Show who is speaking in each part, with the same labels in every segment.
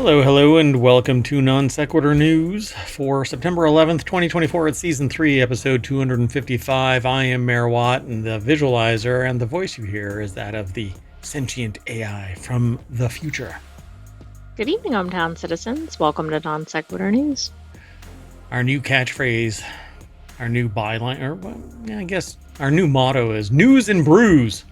Speaker 1: Hello, and welcome to Non Sequitur News for September 11th, 2024. It's Season 3, Episode 255. I am Mayor Watt, and the visualizer and the voice you hear is that of the Sentient AI from the future.
Speaker 2: Good evening, ohmTown citizens. Welcome to Non Sequitur News.
Speaker 1: Our new catchphrase, our new byline, or well, yeah, I guess our new motto is News and Brews.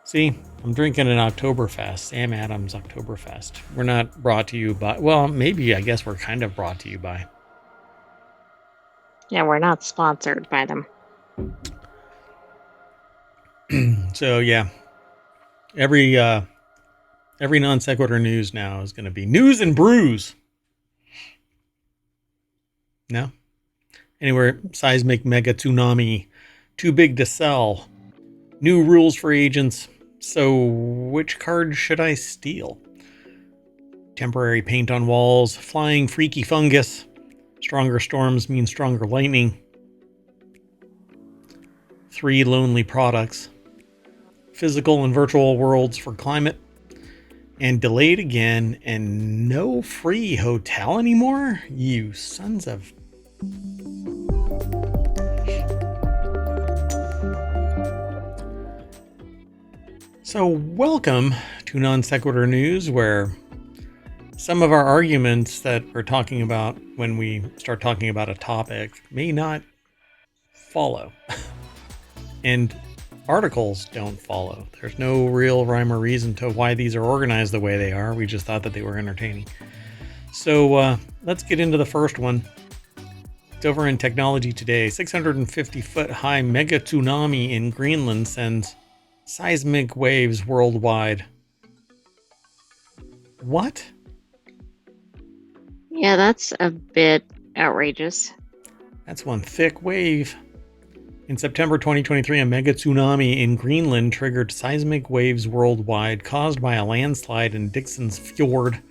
Speaker 1: See, I'm drinking an Oktoberfest, Sam Adams Oktoberfest. We're not brought to you by, well, maybe I guess we're kind of brought to you by.
Speaker 2: Yeah, we're not sponsored by them.
Speaker 1: So yeah, every non sequitur news now is going to be News and Brews. No? Anywhere, Seismic Megatsunami, too big to sell. New rules for agents. So, which card should I steal? Temporary paint on walls, flying freaky fungus, stronger storms mean stronger lightning, 3 lonely products, physical and virtual worlds for climate, and delayed again, and no free hotel anymore? You sons of... So welcome to Non Sequitur News, where some of our arguments that we're talking about when we start talking about a topic may not follow. And articles don't follow. There's no real rhyme or reason to why these are organized the way they are. We just thought that they were entertaining. So let's get into the first one. It's over in Technology Today. 650-foot high mega tsunami in Greenland sends seismic waves worldwide. What?
Speaker 2: Yeah, that's a bit outrageous.
Speaker 1: That's one thick wave. In September 2023, a mega tsunami in Greenland triggered seismic waves worldwide caused by a landslide in Dixon's Fjord.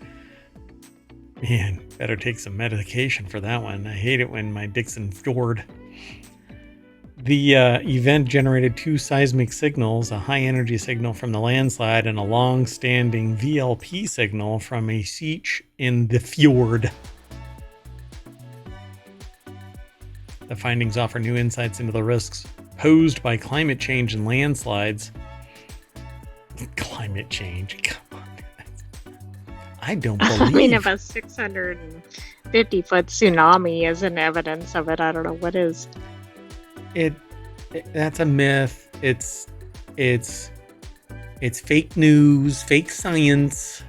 Speaker 1: Man, better take some medication for that one. I hate it when my Dixon Fjord. The event generated 2 seismic signals, a high-energy signal from the landslide and a long-standing VLP signal from a siege in the fjord. The findings offer new insights into the risks posed by climate change and landslides. Climate change? Come on. I don't believe...
Speaker 2: I mean, if a 650-foot tsunami isn't evidence of it, I don't know what is.
Speaker 1: That's a myth. It's fake news, fake science.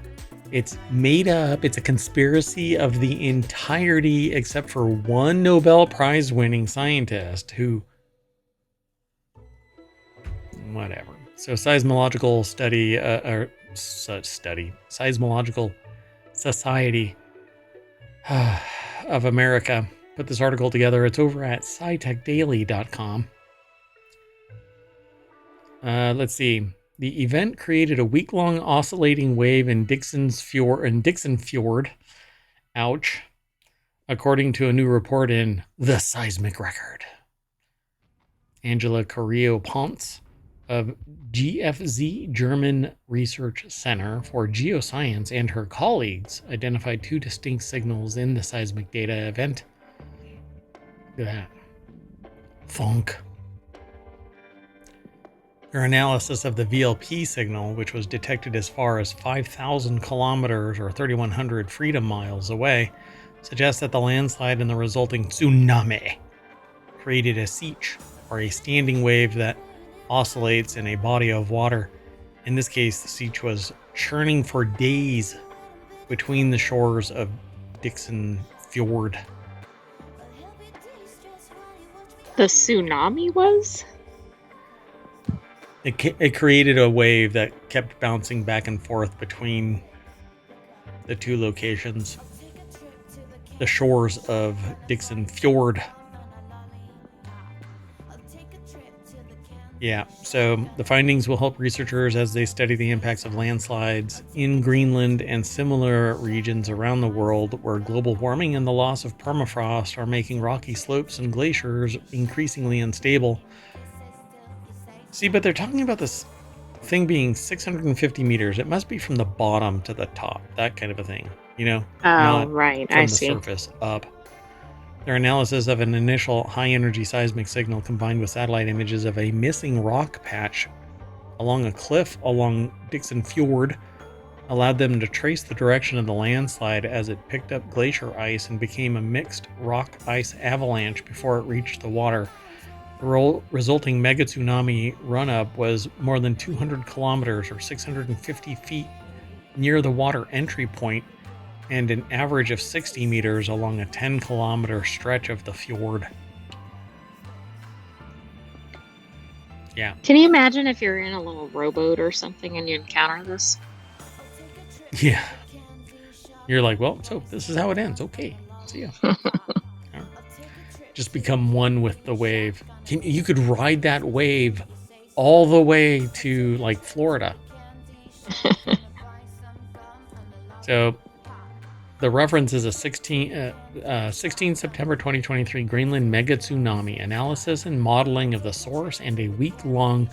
Speaker 1: It's made up. It's a conspiracy of the entirety except for one Nobel Prize winning scientist who whatever. So seismological Seismological Society of America put this article together. It's over at scitechdaily.com. Let's see. The event created a week-long oscillating wave in Dixon Fjord. Ouch. According to a new report in The Seismic Record. Angela Carrillo-Ponce of GFZ German Research Center for Geoscience and her colleagues identified 2 distinct signals in the seismic data event. Look at that. Funk. Their analysis of the VLP signal, which was detected as far as 5,000 kilometers or 3,100 freedom miles away, suggests that the landslide and the resulting tsunami created a siege, or a standing wave that oscillates in a body of water. In this case, the siege was churning for days between the shores of Dixon Fjord.
Speaker 2: The tsunami was?
Speaker 1: It created a wave that kept bouncing back and forth between the 2 locations, the shores of Dixon Fjord. Yeah, so the findings will help researchers as they study the impacts of landslides in Greenland and similar regions around the world where global warming and the loss of permafrost are making rocky slopes and glaciers increasingly unstable. See, but they're talking about this thing being 650 meters, it must be from the bottom to the top, that kind of a thing,
Speaker 2: Oh,
Speaker 1: not
Speaker 2: right. I
Speaker 1: from the
Speaker 2: see.
Speaker 1: surface up. Their analysis of an initial high-energy seismic signal combined with satellite images of a missing rock patch along a cliff along Dixon Fjord allowed them to trace the direction of the landslide as it picked up glacier ice and became a mixed rock-ice avalanche before it reached the water. The resulting megatsunami run-up was more than 200 kilometers or 650 feet near the water entry point and an average of 60 meters along a 10-kilometer stretch of the fjord. Yeah.
Speaker 2: Can you imagine if you're in a little rowboat or something and you encounter this?
Speaker 1: Yeah. You're like, well, so this is how it ends. Okay. See ya. Just become one with the wave. You could ride that wave all the way to like Florida. So the reference is a 16 September 2023 Greenland Megatsunami analysis and modeling of the source and a week-long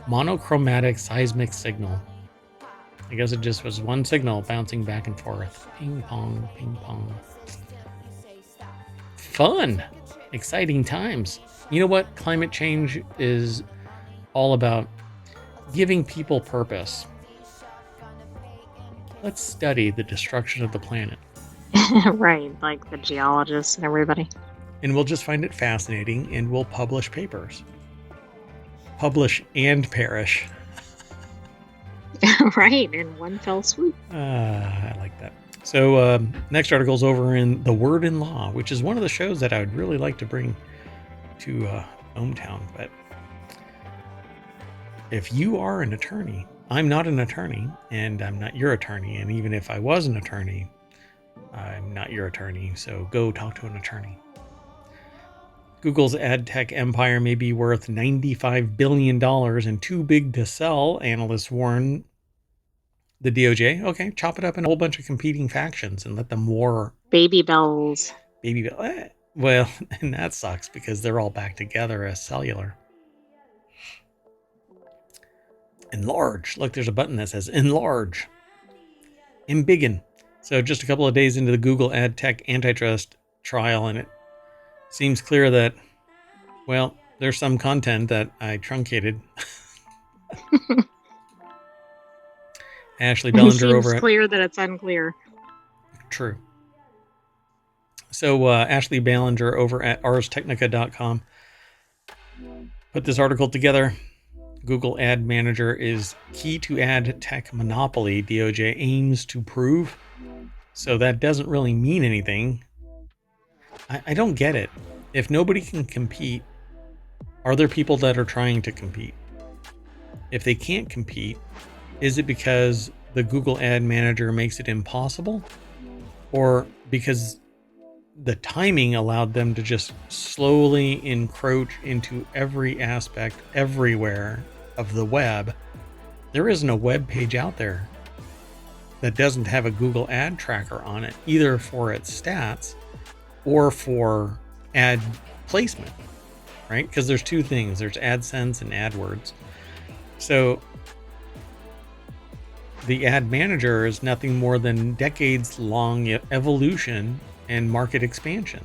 Speaker 1: monochromatic seismic signal. I guess it just was one signal bouncing back and forth. Ping pong, ping pong. Fun! Exciting times. You know what? Climate change is all about giving people purpose. Let's study the destruction of the planet.
Speaker 2: Right, like the geologists and everybody.
Speaker 1: And we'll just find it fascinating and we'll publish papers. Publish and perish.
Speaker 2: Right, in one fell swoop.
Speaker 1: I like that. So next article is over in The Word in Law, which is one of the shows that I would really like to bring to ohmTown. But if you are an attorney, I'm not an attorney, and I'm not your attorney. And even if I was an attorney, I'm not your attorney. So go talk to an attorney. Google's ad tech empire may be worth $95 billion and too big to sell, analysts warn the DOJ. Okay, chop it up in a whole bunch of competing factions and let them war.
Speaker 2: Baby bells.
Speaker 1: Well, and that sucks because they're all back together as cellular. Enlarge. Look, there's a button that says enlarge. Embiggen. So just a couple of days into the Google ad tech antitrust trial, and it seems clear that, well, there's some content that I truncated. Ashley Bellinger over at...
Speaker 2: clear that it's unclear.
Speaker 1: True. So Ashley Ballinger over at arstechnica.com put this article together. Google Ad Manager is key to ad tech monopoly, DOJ aims to prove. So that doesn't really mean anything. I don't get it. If nobody can compete, are there people that are trying to compete? If they can't compete, is it because the Google Ad Manager makes it impossible? Or because the timing allowed them to just slowly encroach into every aspect everywhere of the web? There isn't a web page out there that doesn't have a Google ad tracker on it, either for its stats or for ad placement, right? Because there's two things. There's AdSense and AdWords. So the ad manager is nothing more than decades-long evolution and market expansion.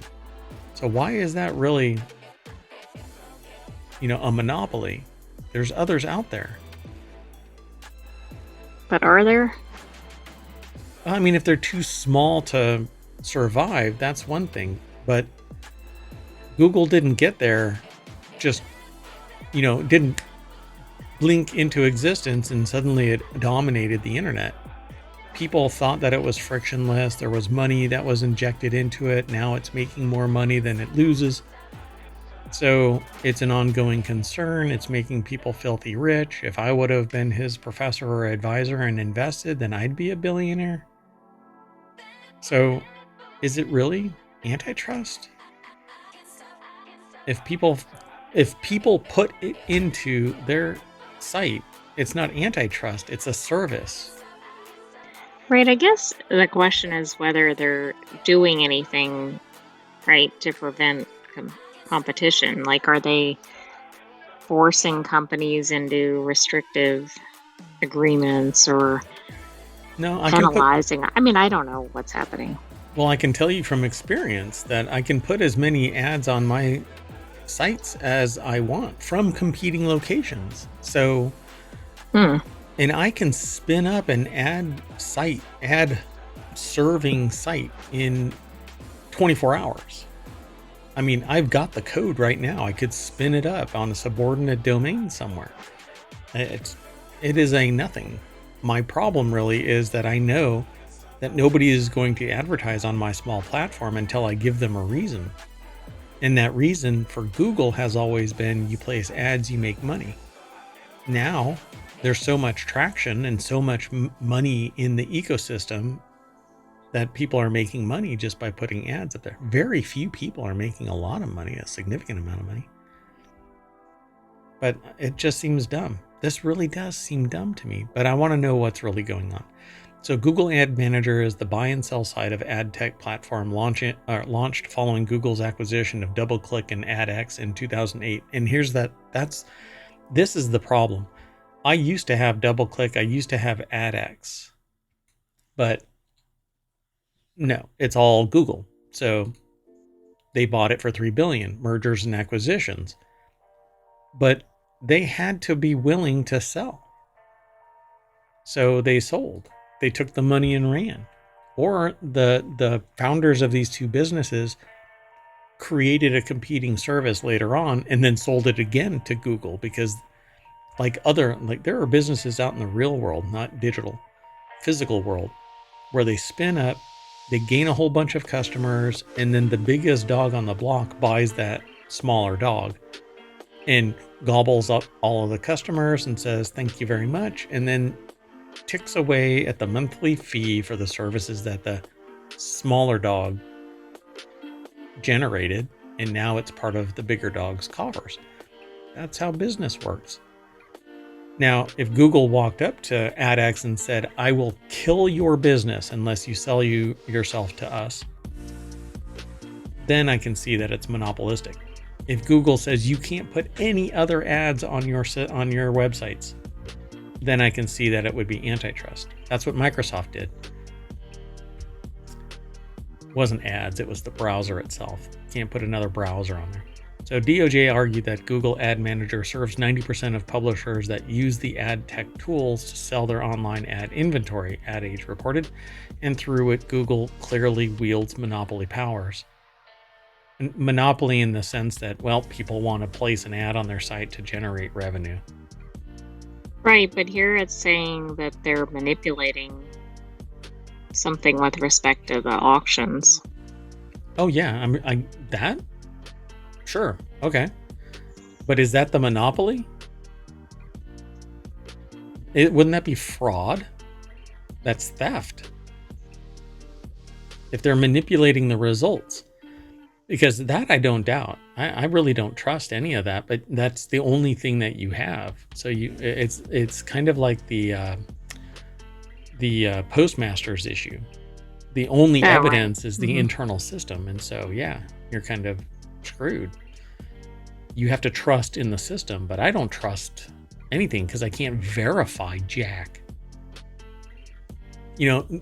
Speaker 1: So why is that really, a monopoly? There's others out there.
Speaker 2: But are there?
Speaker 1: I mean, if they're too small to survive, that's one thing. But Google didn't get there just, didn't blink into existence and suddenly it dominated the internet. People thought that it was frictionless. There was money that was injected into it. Now it's making more money than it loses. So it's an ongoing concern. It's making people filthy rich. If I would have been his professor or advisor and invested, then I'd be a billionaire. So is it really antitrust? If people put it into their site, it's not antitrust, it's a service.
Speaker 2: Right, I guess the question is whether they're doing anything, right, to prevent competition. Like, are they forcing companies into restrictive agreements or
Speaker 1: No,
Speaker 2: penalizing. I mean, I don't know what's happening.
Speaker 1: well, I can tell you from experience that I can put as many ads on my sites as I want from competing locations. So, and I can spin up an ad serving site in 24 hours. I mean, I've got the code right now. I could spin it up on a subordinate domain somewhere. It is a nothing. My problem really is that I know that nobody is going to advertise on my small platform until I give them a reason. And that reason for Google has always been you place ads, you make money. Now, there's so much traction and so much money in the ecosystem that people are making money just by putting ads up there. Very few people are making a lot of money, a significant amount of money. But it just seems dumb. This really does seem dumb to me, but I want to know what's really going on. So Google Ad Manager is the buy and sell side of ad tech platform launched following Google's acquisition of DoubleClick and AdX in 2008. And this is the problem. I used to have DoubleClick, I used to have AdX, but no, it's all Google. So they bought it for $3 billion, mergers and acquisitions. But they had to be willing to sell. So they sold. They took the money and ran. Or the founders of these two businesses created a competing service later on and then sold it again to Google, because there are businesses out in the real world, not digital, physical world, where they spin up, they gain a whole bunch of customers, and then the biggest dog on the block buys that smaller dog and gobbles up all of the customers and says, thank you very much. And then ticks away at the monthly fee for the services that the smaller dog generated. And now it's part of the bigger dog's coffers. That's how business works. Now, if Google walked up to AdX and said, I will kill your business unless you sell yourself to us, then I can see that it's monopolistic. If Google says you can't put any other ads on your websites, then I can see that it would be antitrust. That's what Microsoft did. It wasn't ads, it was the browser itself. Can't put another browser on there. So DOJ argued that Google Ad Manager serves 90% of publishers that use the ad tech tools to sell their online ad inventory, Ad Age reported, and through it, Google clearly wields monopoly powers. Monopoly in the sense that, well, people want to place an ad on their site to generate revenue.
Speaker 2: Right, but here it's saying that they're manipulating something with respect to the auctions.
Speaker 1: Oh yeah, that? Sure, okay. But is that the monopoly? Wouldn't that be fraud? That's theft. If they're manipulating the results. Because that I don't doubt. I really don't trust any of that, but that's the only thing that you have. So it's kind of like the postmaster's issue. The only evidence is the internal system, and so yeah, you're kind of screwed. You have to trust in the system, but I don't trust anything because I can't verify jack. You know,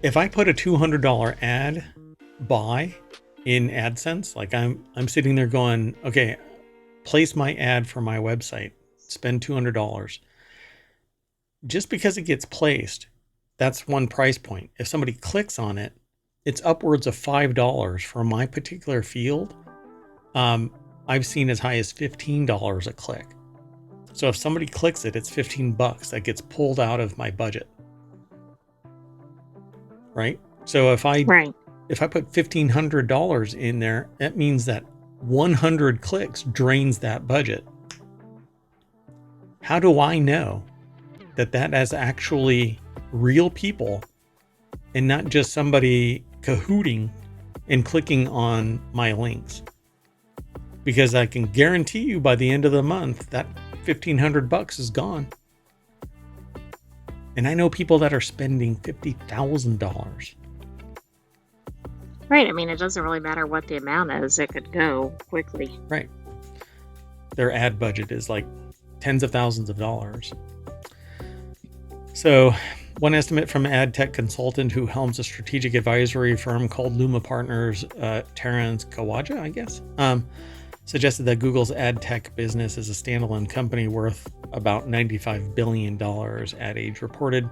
Speaker 1: if I put a $200 ad buy in AdSense, like I'm sitting there going, okay, place my ad for my website, spend $200. Just because it gets placed, that's one price point. If somebody clicks on it, it's upwards of $5 for my particular field. I've seen as high as $15 a click. So if somebody clicks it, it's $15 that gets pulled out of my budget. Right? So if I put $1,500 in there, that means that 100 clicks drains that budget. How do I know that is actually real people and not just somebody cahooting and clicking on my links? Because I can guarantee you by the end of the month that $1,500 is gone. And I know people that are spending $50,000.
Speaker 2: Right. I mean, it doesn't really matter what the amount is. It could go quickly.
Speaker 1: Right. Their ad budget is like tens of thousands of dollars. So, one estimate from ad tech consultant who helms a strategic advisory firm called Luma Partners, Terrence Kawaja, I guess, suggested that Google's ad tech business is a standalone company worth about $95 billion, Ad Age reported.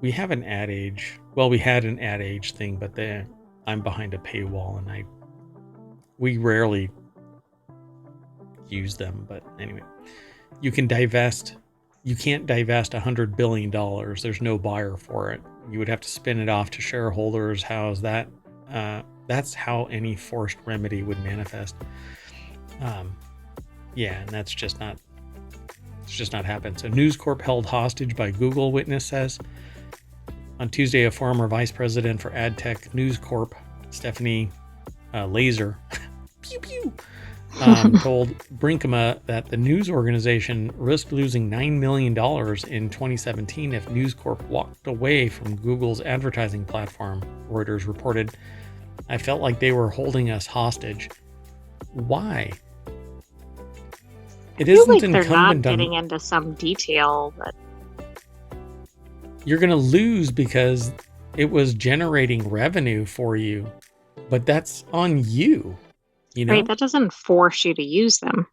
Speaker 1: We have an Ad Age. Well, we had an Ad Age thing, but I'm behind a paywall, and we rarely use them. But anyway, you can't divest $100 billion. There's no buyer for it. You would have to spin it off to shareholders. How's that? That's how any forced remedy would manifest. Yeah, and it's just not happened. So News Corp held hostage by Google, witness says. On Tuesday, a former vice president for ad tech News Corp, Stephanie Laser, pew pew, told Brinkema that the news organization risked losing $9 million in 2017 if News Corp walked away from Google's advertising platform, Reuters reported. I felt like they were holding us hostage. Why? It isn't
Speaker 2: like they're
Speaker 1: incumbent
Speaker 2: not getting into some detail, but
Speaker 1: you're going to lose because it was generating revenue for you, but that's on you. You know?
Speaker 2: Right, that doesn't force you to use them.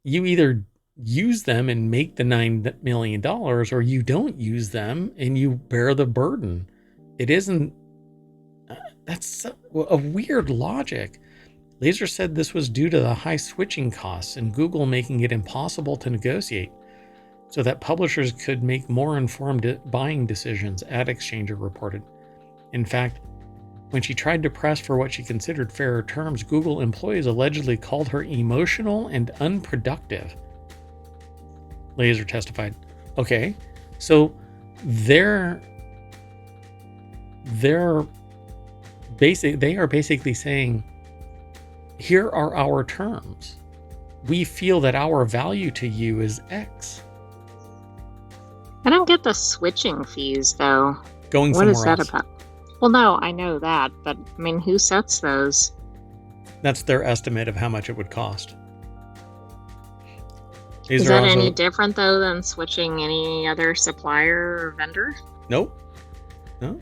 Speaker 1: You either use them and make the $9 million, or you don't use them and you bear the burden. It isn't. That's a weird logic. Laser said this was due to the high switching costs and Google making it impossible to negotiate so that publishers could make more informed buying decisions, Ad Exchanger reported. In fact, when she tried to press for what she considered fairer terms, Google employees allegedly called her emotional and unproductive. Laser testified. Okay, so they are basically saying, here are our terms. We feel that our value to you is X.
Speaker 2: I don't get the switching fees, though.
Speaker 1: Going somewhere else.
Speaker 2: What is that about? Well, no, I know that, but I mean, who sets those?
Speaker 1: That's their estimate of how much it would cost.
Speaker 2: Is that any different, though, than switching any other supplier or vendor?
Speaker 1: Nope. No.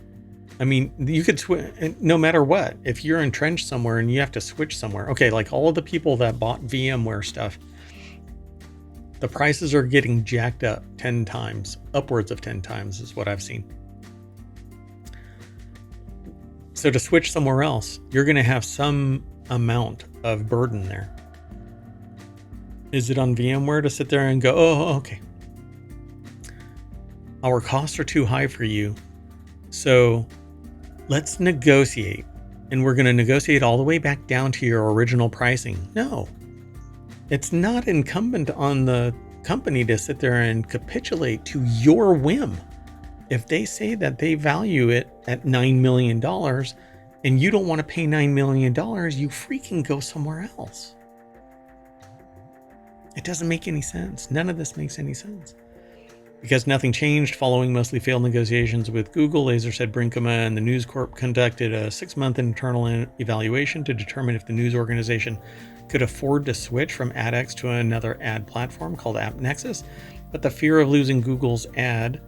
Speaker 1: I mean, you could switch no matter what. If you're entrenched somewhere and you have to switch somewhere, okay, like all of the people that bought VMware stuff, the prices are getting jacked up 10 times, upwards of 10 times is what I've seen. So to switch somewhere else, you're going to have some amount of burden there. Is it on VMware to sit there and go, oh, okay, our costs are too high for you, so let's negotiate, and we're going to negotiate all the way back down to your original pricing? No, it's not incumbent on the company to sit there and capitulate to your whim. If they say that they value it at $9 million and you don't want to pay $9 million, you freaking go somewhere else. It doesn't make any sense. None of this makes any sense. Because nothing changed following mostly failed negotiations with Google, Laser said Brinkema and the News Corp conducted a 6-month internal evaluation to determine if the news organization could afford to switch from AdX to another ad platform called AppNexus, but the fear of losing Google's ad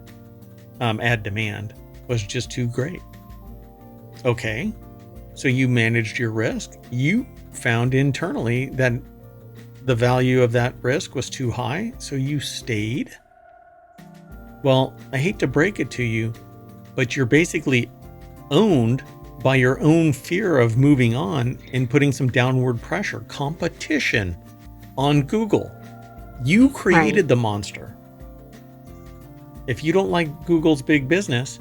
Speaker 1: demand was just too great. Okay, so you managed your risk. You found internally that the value of that risk was too high, so you stayed. Well, I hate to break it to you, but you're basically owned by your own fear of moving on and putting some downward pressure, competition on Google. You created the monster. If you don't like Google's big business,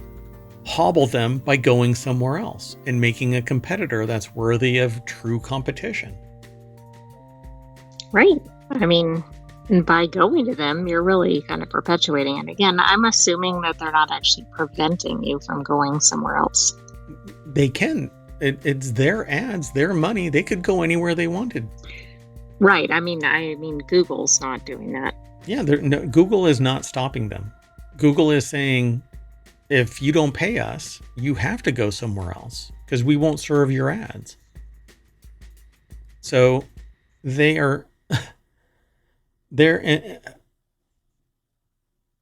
Speaker 1: hobble them by going somewhere else and making a competitor that's worthy of true competition.
Speaker 2: Right. I mean, and by going to them, you're really kind of perpetuating it. Again, I'm assuming that they're not actually preventing you from going somewhere else.
Speaker 1: They can. It's their ads, their money. They could go anywhere they wanted.
Speaker 2: Right. I mean, Google's not doing that.
Speaker 1: Yeah, Google is not stopping them. Google is saying, if you don't pay us, you have to go somewhere else because we won't serve your ads. So they're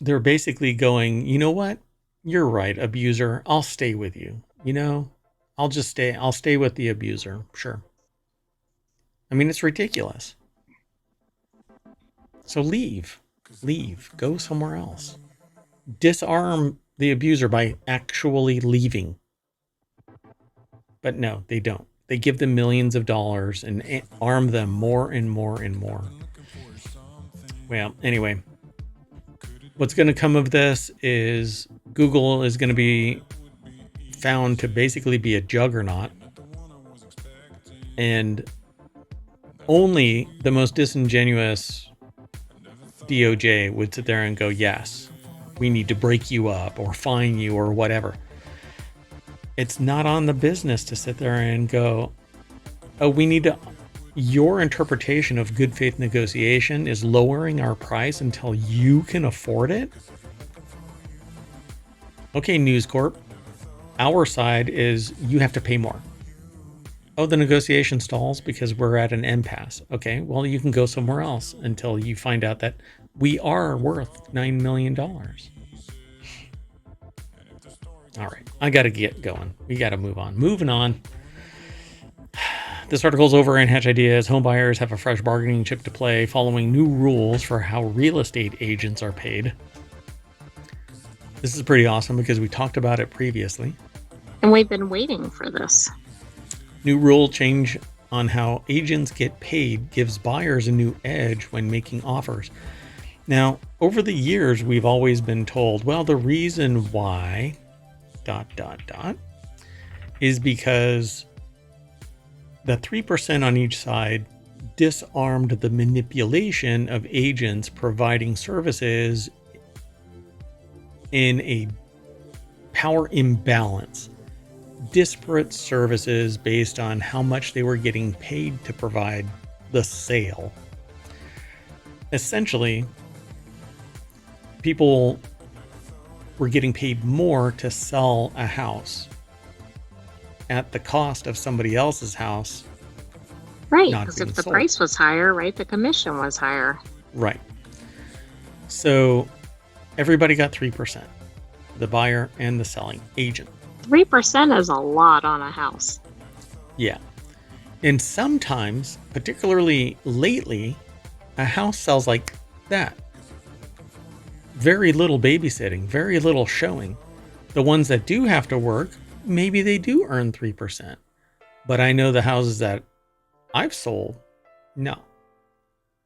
Speaker 1: they're basically going, you know what? You're right, abuser. I'll stay with you. I'll stay with the abuser. Sure. I mean, it's ridiculous. So leave, go somewhere else. Disarm the abuser by actually leaving. But no, they don't. They give them millions of dollars and arm them more and more and more. Well, anyway, what's going to come of this is Google is going to be found to basically be a juggernaut, and only the most disingenuous DOJ would sit there and go, yes, we need to break you up or fine you or whatever. It's not on the business to sit there and go, oh, we need to, your interpretation of good faith negotiation is lowering our price until you can afford it. Okay, News Corp, our side is you have to pay more. Oh, the negotiation stalls because we're at an impasse. Okay, well, you can go somewhere else until you find out that we are worth $9 million. All right, I got to get going. We got to move on. Moving on. This article's over in Hatch Ideas. Home buyers have a fresh bargaining chip to play following new rules for how real estate agents are paid. This is pretty awesome because we talked about it previously.
Speaker 2: And we've been waiting for this.
Speaker 1: New rule change on how agents get paid gives buyers a new edge when making offers. Now, over the years, we've always been told, well, the reason why ... is because the 3% on each side disarmed the manipulation of agents providing services in a power imbalance. Disparate services based on how much they were getting paid to provide the sale. Essentially, people were getting paid more to sell a house at the cost of somebody else's house.
Speaker 2: Right, because if the price was higher, right, the commission was higher.
Speaker 1: Right. So everybody got 3%, the buyer and the selling agent.
Speaker 2: 3% is a lot on a house.
Speaker 1: Yeah. And sometimes, particularly lately, a house sells like that. Very little babysitting, very little showing. The ones that do have to work, maybe they do earn 3%. But I know the houses that I've sold, no.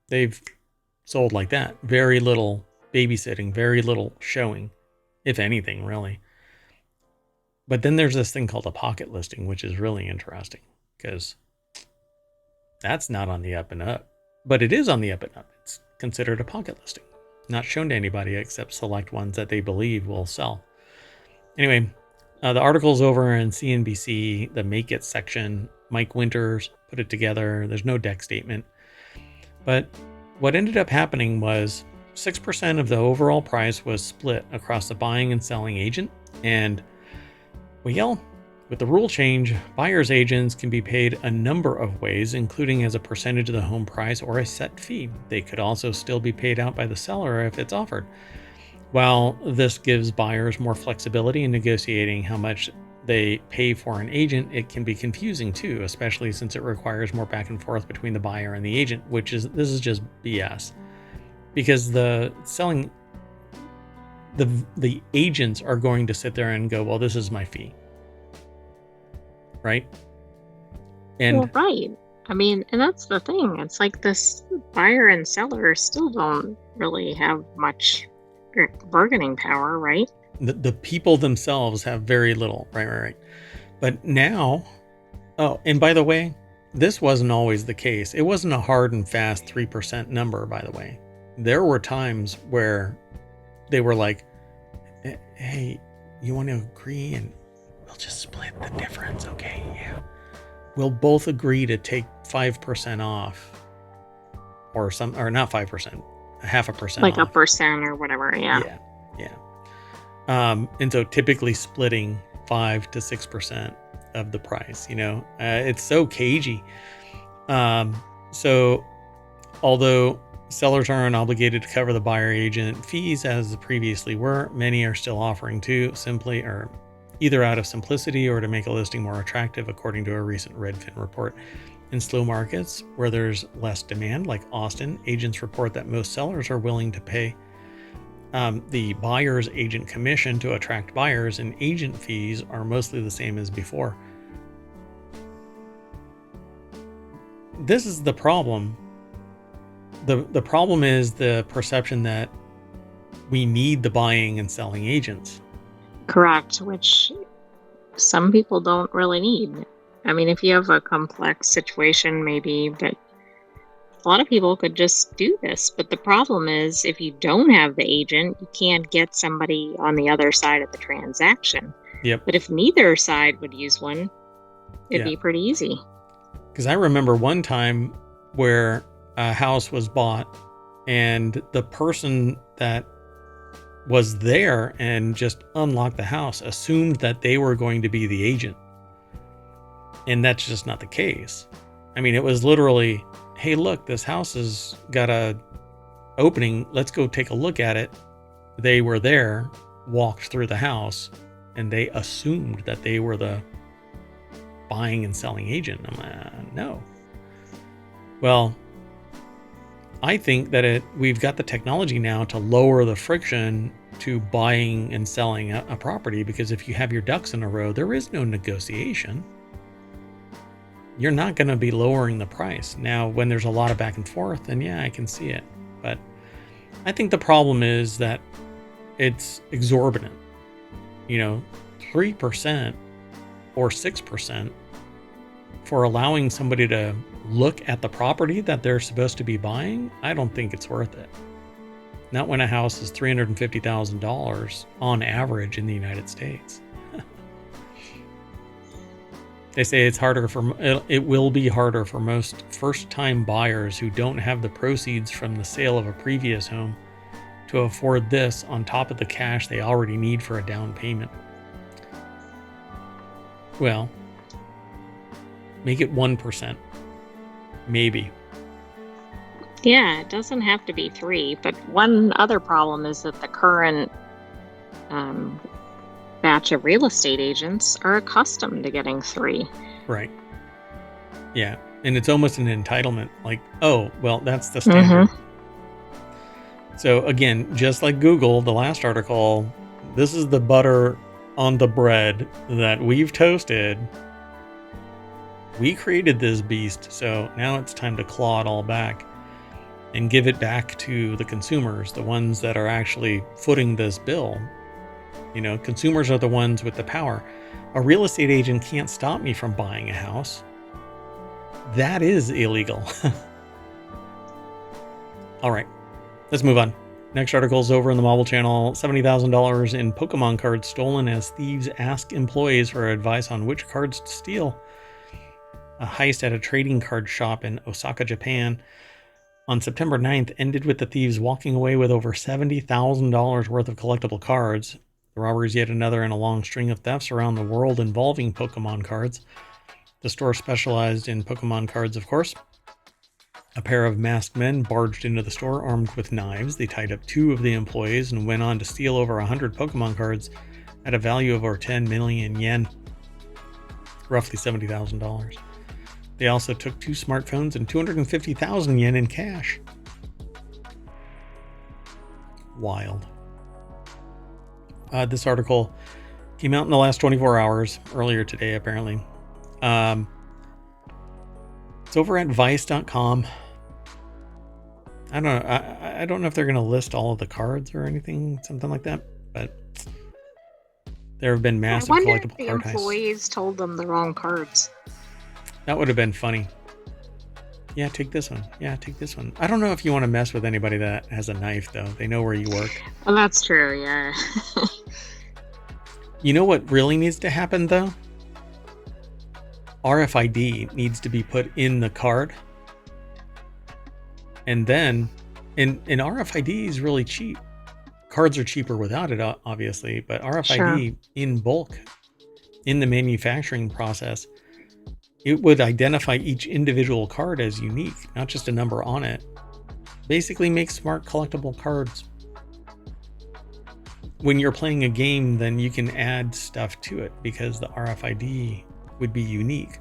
Speaker 1: They've sold like that. Very little babysitting, very little showing, if anything, really. But then there's this thing called a pocket listing, which is really interesting because that's not on the up and up, but it is on the up and up. It's considered a pocket listing, not shown to anybody except select ones that they believe will sell. Anyway, the article's over in CNBC, the Make It section. Mike Winters put it together. There's no deck statement. But what ended up happening was 6% of the overall price was split across the buying and selling agent. And well, with the rule change, buyer's agents can be paid a number of ways, including as a percentage of the home price or a set fee. They could also still be paid out by the seller if it's offered. While this gives buyers more flexibility in negotiating how much they pay for an agent, it can be confusing too, especially since it requires more back and forth between the buyer and the agent, this is just BS. Because the agents are going to sit there and go, well, this is my fee. Right? And
Speaker 2: well, right. I mean, and that's the thing. It's like this buyer and seller still don't really have much bargaining power, right?
Speaker 1: The people themselves have very little. Right. But now, oh, and by the way, this wasn't always the case. It wasn't a hard and fast 3% number, by the way. There were times where they were like, hey, you want to agree and we'll just split the difference, okay? Yeah. We'll both agree to take 5% off. Or not 5%, 0.5%
Speaker 2: like
Speaker 1: off.
Speaker 2: 1% or whatever, yeah.
Speaker 1: And so typically splitting 5 to 6% of the price, it's so cagey. So although Sellers aren't obligated to cover the buyer agent fees as previously were. Many are still offering to simply or either out of simplicity or to make a listing more attractive, according to a recent Redfin report. In slow markets where there's less demand, like Austin, agents report that most sellers are willing to pay the buyer's agent commission to attract buyers, and agent fees are mostly the same as before. This is the problem. The problem is the perception that we need the buying and selling agents.
Speaker 2: Correct, which some people don't really need. I mean, if you have a complex situation, maybe, but a lot of people could just do this. But the problem is, if you don't have the agent, you can't get somebody on the other side of the transaction.
Speaker 1: Yep.
Speaker 2: But if neither side would use one, it'd be pretty easy.
Speaker 1: Because I remember one time where a house was bought and the person that was there and just unlocked the house assumed that they were going to be the agent. And that's just not the case. I mean, it was literally, hey, look, this house has got a opening. Let's go take a look at it. They were there, walked through the house, and they assumed that they were the buying and selling agent. I'm like, no. Well, I think that we've got the technology now to lower the friction to buying and selling a property, because if you have your ducks in a row, there is no negotiation. You're not going to be lowering the price. Now, when there's a lot of back and forth, then yeah, I can see it. But I think the problem is that it's exorbitant. 3% or 6% for allowing somebody to look at the property that they're supposed to be buying. I don't think it's worth it. Not when a house is $350,000 on average in the United States. They say it will be harder for most first-time buyers who don't have the proceeds from the sale of a previous home to afford this on top of the cash they already need for a down payment. Well, make it 1%. Maybe.
Speaker 2: Yeah, it doesn't have to be 3. But one other problem is that the current batch of real estate agents are accustomed to getting 3.
Speaker 1: Right. Yeah. And it's almost an entitlement. Like, oh, well, that's the standard. Mm-hmm. So again, just like Google, the last article, this is the butter on the bread that we've toasted. We created this beast, so now it's time to claw it all back and give it back to the consumers, the ones that are actually footing this bill. Consumers are the ones with the power. A real estate agent can't stop me from buying a house. That is illegal. All right, let's move on. Next article is over in the Marvel channel. $70,000 in Pokemon cards stolen as thieves ask employees for advice on which cards to steal. A heist at a trading card shop in Osaka, Japan on September 9th ended with the thieves walking away with over $70,000 worth of collectible cards. The robbery is yet another in a long string of thefts around the world involving Pokemon cards. The store specialized in Pokemon cards, of course. A pair of masked men barged into the store armed with knives. They tied up 2 of the employees and went on to steal over 100 Pokemon cards at a value of over 10 million yen, roughly $70,000. They also took 2 smartphones and 250,000 yen in cash. Wild. This article came out in the last 24 hours, earlier today, apparently. It's over at vice.com. I don't know. I don't know if they're going to list all of the cards or anything, something like that, but there have been massive collectible card heists. I wonder if the
Speaker 2: employees told them the wrong cards.
Speaker 1: That would have been funny. Yeah, take this one. Yeah, take this one. I don't know if you want to mess with anybody that has a knife, though. They know where you work.
Speaker 2: Well, that's true, yeah.
Speaker 1: You know what really needs to happen, though? RFID needs to be put in the card. And then, and RFID is really cheap. Cards are cheaper without it, obviously, but RFID in bulk, in the manufacturing process, it would identify each individual card as unique, not just a number on it. Basically make smart collectible cards. When you're playing a game, then you can add stuff to it because the RFID would be unique.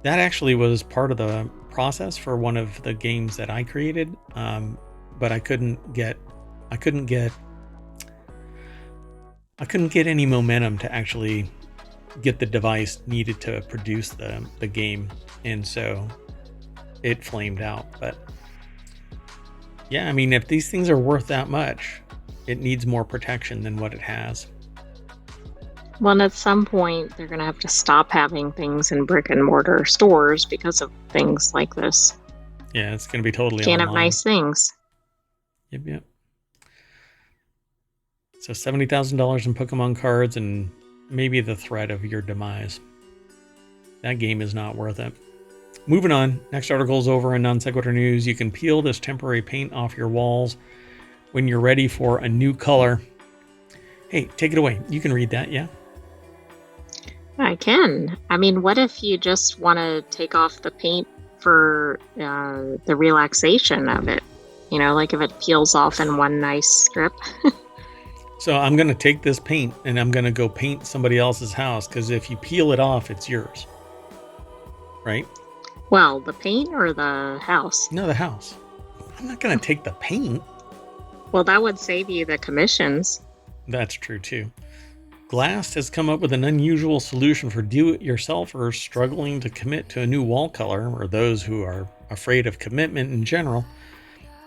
Speaker 1: That actually was part of the process for one of the games that I created, but I couldn't get any momentum to actually get the device needed to produce the game, and so it flamed out. But yeah, I mean, if these things are worth that much, it needs more protection than what it has.
Speaker 2: Well, and at some point, they're going to have to stop having things in brick and mortar stores because of things like this.
Speaker 1: Yeah, it's going to be totally
Speaker 2: Can't
Speaker 1: online.
Speaker 2: have nice things.
Speaker 1: Yep. So $70,000 in Pokemon cards and maybe the threat of your demise. That game is not worth it. Moving on, next article is over in Non Sequitur News. You can peel this temporary paint off your walls when you're ready for a new color. Hey, take it away. You can read that, yeah?
Speaker 2: I can. I mean, what if you just want to take off the paint for the relaxation of it? You know, like if it peels off in one nice strip.
Speaker 1: So I'm going to take this paint and I'm going to go paint somebody else's house, because if you peel it off, it's yours. Right?
Speaker 2: Well, the paint or the house?
Speaker 1: No, the house. I'm not going to take the paint.
Speaker 2: Well, that would save you the commissions.
Speaker 1: That's true too. Glast has come up with an unusual solution for do-it-yourselfers struggling to commit to a new wall color, or those who are afraid of commitment in general.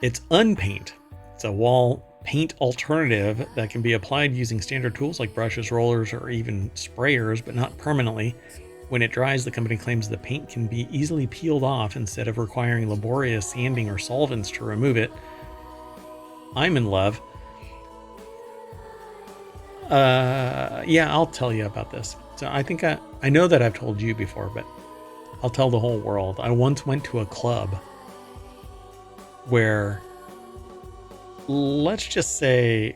Speaker 1: It's Unpaint. It's a wall paint alternative that can be applied using standard tools like brushes, rollers, or even sprayers, but not permanently. When it dries, the company claims the paint can be easily peeled off instead of requiring laborious sanding or solvents to remove it. I'm in love. Yeah, I'll tell you about this. So I think I know that I've told you before, but I'll tell the whole world. I once went to a club where, let's just say,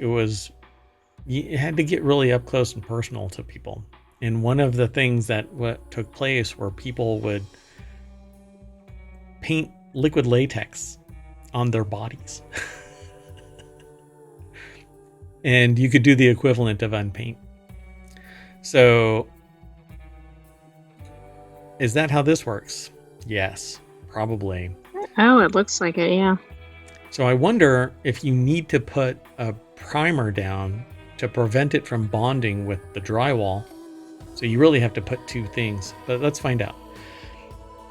Speaker 1: you had to get really up close and personal to people. And one of the things that took place where people would paint liquid latex on their bodies. And you could do the equivalent of Unpaint. So, is that how this works? Yes, probably.
Speaker 2: Oh, it looks like it, yeah.
Speaker 1: So I wonder if you need to put a primer down to prevent it from bonding with the drywall. So you really have to put two things, but let's find out.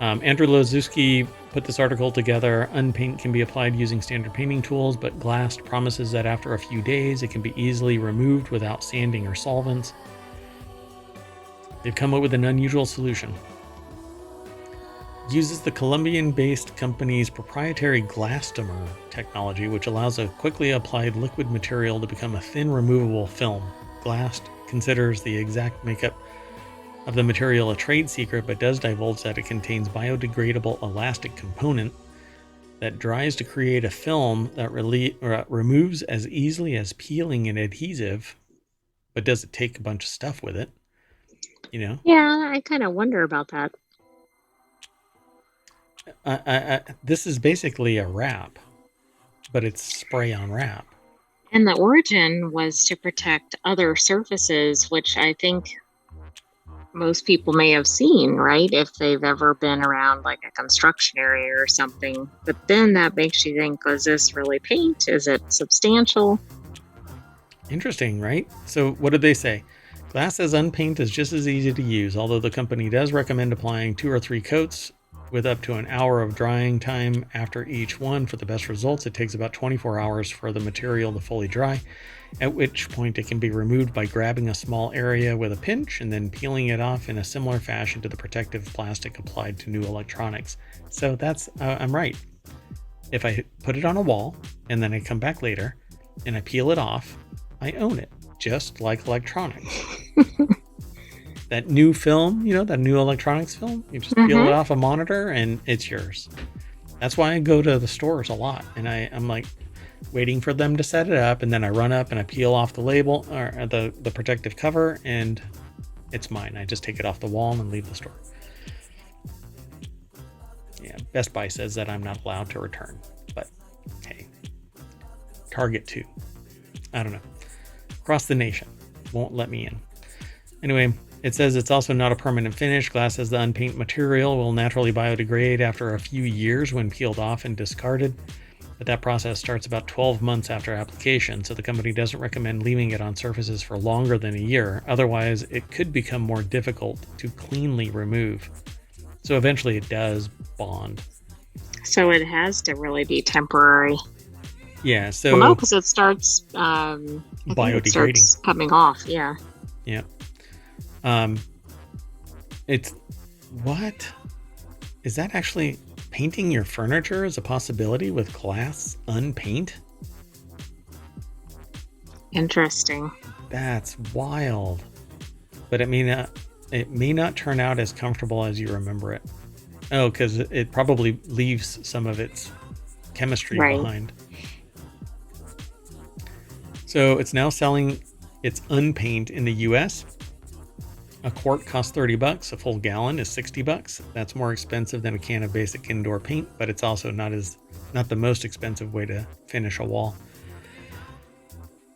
Speaker 1: Andrew Lozuski put this article together. Unpaint can be applied using standard painting tools, but Glast promises that after a few days, it can be easily removed without sanding or solvents. They've come up with an unusual solution. Uses the Colombian-based company's proprietary Glastomer technology, which allows a quickly applied liquid material to become a thin, removable film. Glast considers the exact makeup of the material a trade secret, but does divulge that it contains biodegradable elastic component that dries to create a film that removes as easily as peeling an adhesive, but does it take a bunch of stuff with it? You know?
Speaker 2: Yeah, I kind of wonder about that.
Speaker 1: This is basically a wrap, but it's spray on wrap.
Speaker 2: And the origin was to protect other surfaces, which I think most people may have seen, right? If they've ever been around like a construction area or something. But then that makes you think, is this really paint? Is it substantial?
Speaker 1: Interesting, right? So what did they say? Glast says Unpaint is just as easy to use, although the company does recommend applying 2 or 3 coats with up to an hour of drying time after each one. For the best results, it takes about 24 hours for the material to fully dry, at which point it can be removed by grabbing a small area with a pinch and then peeling it off in a similar fashion to the protective plastic applied to new electronics. So that's, I'm right. If I put it on a wall and then I come back later and I peel it off, I own it, just like electronics. That new film, that new electronics film, you just peel it off a monitor and it's yours. That's why I go to the stores a lot, and I'm like waiting for them to set it up, and then I run up and I peel off the label or the protective cover, and it's mine. I just take it off the wall and leave the store. Yeah, Best Buy says that I'm not allowed to return, but Hey, Target 2. I don't know. Across the nation. Won't let me in. Anyway, it says it's also not a permanent finish. Glass as the unpainted material will naturally biodegrade after a few years when peeled off and discarded. But that process starts about 12 months after application, so the company doesn't recommend leaving it on surfaces for longer than a year. Otherwise, it could become more difficult to cleanly remove. So eventually it does bond.
Speaker 2: So it has to really be temporary.
Speaker 1: Yeah, so...
Speaker 2: Well, no, because it starts...
Speaker 1: biodegrading.
Speaker 2: It starts coming off, yeah.
Speaker 1: Yeah. It's... What? Is that actually... Painting your furniture is a possibility with glass unpaint?
Speaker 2: Interesting.
Speaker 1: That's wild. But it may not turn out as comfortable as you remember it. Oh, because it probably leaves some of its chemistry behind. So it's now selling its unpaint in the US. A quart costs $30. A full gallon is $60. That's more expensive than a can of basic indoor paint, but it's also not the most expensive way to finish a wall.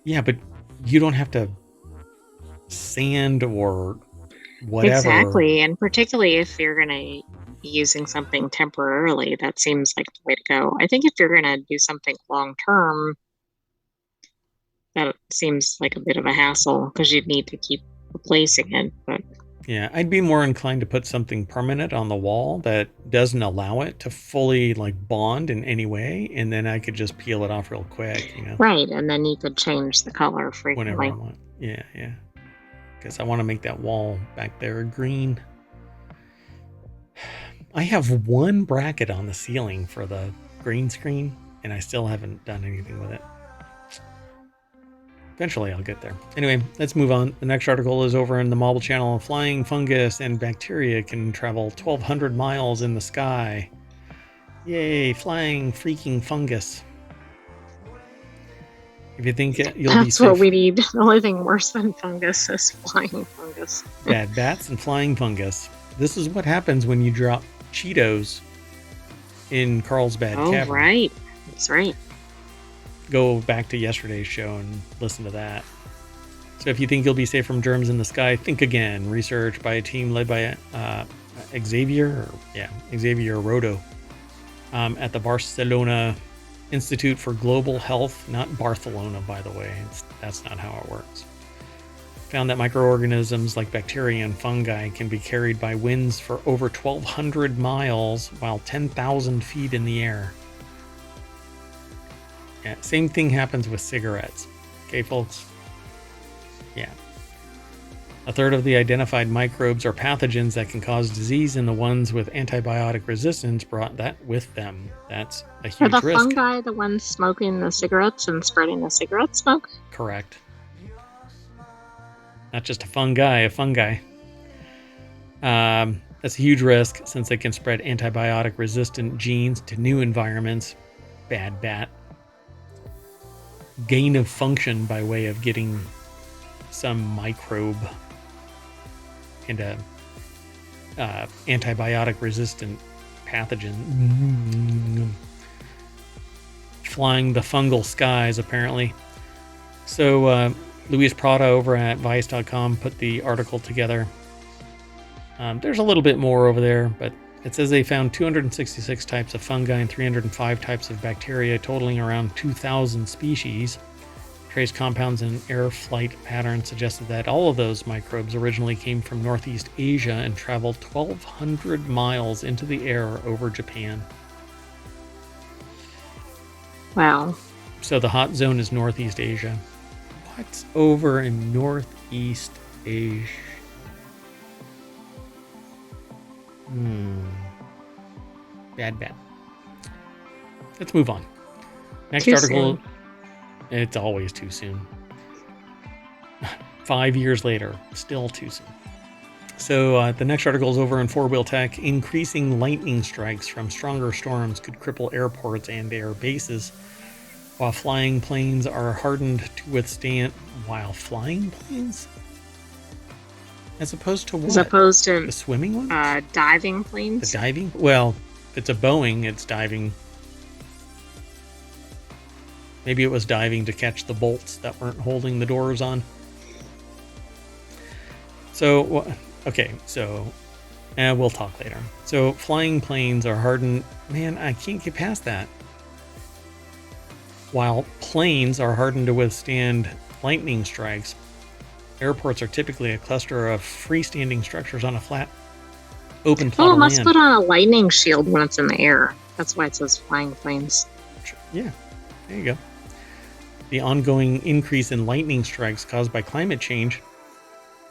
Speaker 1: Yeah, but you don't have to sand or whatever.
Speaker 2: Exactly, and particularly if you're going to be using something temporarily, that seems like the way to go. I think if you're going to do something long term, that seems like a bit of a hassle because you'd need to keep replacing it. But
Speaker 1: yeah, I'd be more inclined to put something permanent on the wall that doesn't allow it to fully like bond in any way, and then I could just peel it off real quick, you know.
Speaker 2: Right, and then you could change the color frequently.
Speaker 1: Whenever I want. Yeah. Because I want to make that wall back there green. I have one bracket on the ceiling for the green screen, and I still haven't done anything with it. Eventually I'll get there. Anyway, let's move on. The next article is over in the Marble Channel. Flying fungus and bacteria can travel 1,200 miles in the sky. Yay, flying freaking fungus. If you think you'll be safe...
Speaker 2: That's what we need. The only thing worse than fungus is flying fungus.
Speaker 1: Bad bats and flying fungus. This is what happens when you drop Cheetos in Carlsbad Cavern.
Speaker 2: Oh, right. That's right.
Speaker 1: Go back to yesterday's show and listen to that. So if you think you'll be safe from germs in the sky, think again. Research by a team led by Xavier Rodo at the Barcelona Institute for Global Health. Not Barcelona, by the way. That's not how it works. Found that microorganisms like bacteria and fungi can be carried by winds for over 1,200 miles while 10,000 feet in the air. Yeah, same thing happens with cigarettes. Okay, folks? Yeah. A third of the identified microbes are pathogens that can cause disease, and the ones with antibiotic resistance brought that with them. That's a huge risk.
Speaker 2: Are the fungi the ones smoking the cigarettes and spreading the cigarette smoke?
Speaker 1: Correct. Not just a fungi, a fungi. That's a huge risk since they can spread antibiotic-resistant genes to new environments. Bad bat. Gain of function by way of getting some microbe into antibiotic-resistant pathogen. Flying the fungal skies, apparently. So, Luis Prada over at Vice.com put the article together. There's a little bit more over there, but it says they found 266 types of fungi and 305 types of bacteria, totaling around 2,000 species. Trace compounds and air flight patterns suggested that all of those microbes originally came from Northeast Asia and traveled 1,200 miles into the air over Japan.
Speaker 2: Wow.
Speaker 1: So the hot zone is Northeast Asia. What's over in Northeast Asia? Bad. Let's move on. Next
Speaker 2: too
Speaker 1: article.
Speaker 2: Soon.
Speaker 1: It's always too soon. 5 years later, still too soon. So the next article is over in Four Wheel Tech. Increasing lightning strikes from stronger storms could cripple airports and air bases. While flying planes are hardened to withstand... While flying planes? As opposed to what?
Speaker 2: As opposed to...
Speaker 1: The swimming ones?
Speaker 2: Diving planes?
Speaker 1: The diving? Well, if it's a Boeing, it's diving. Maybe it was diving to catch the bolts that weren't holding the doors on. So, okay, so we'll talk later. So flying planes are hardened. Man, I can't get past that. While planes are hardened to withstand lightning strikes, airports are typically a cluster of freestanding structures on a flat, open plot of land.
Speaker 2: Oh, it must put on a lightning shield when it's in the air. That's why it says flying planes.
Speaker 1: Yeah, there you go. The ongoing increase in lightning strikes caused by climate change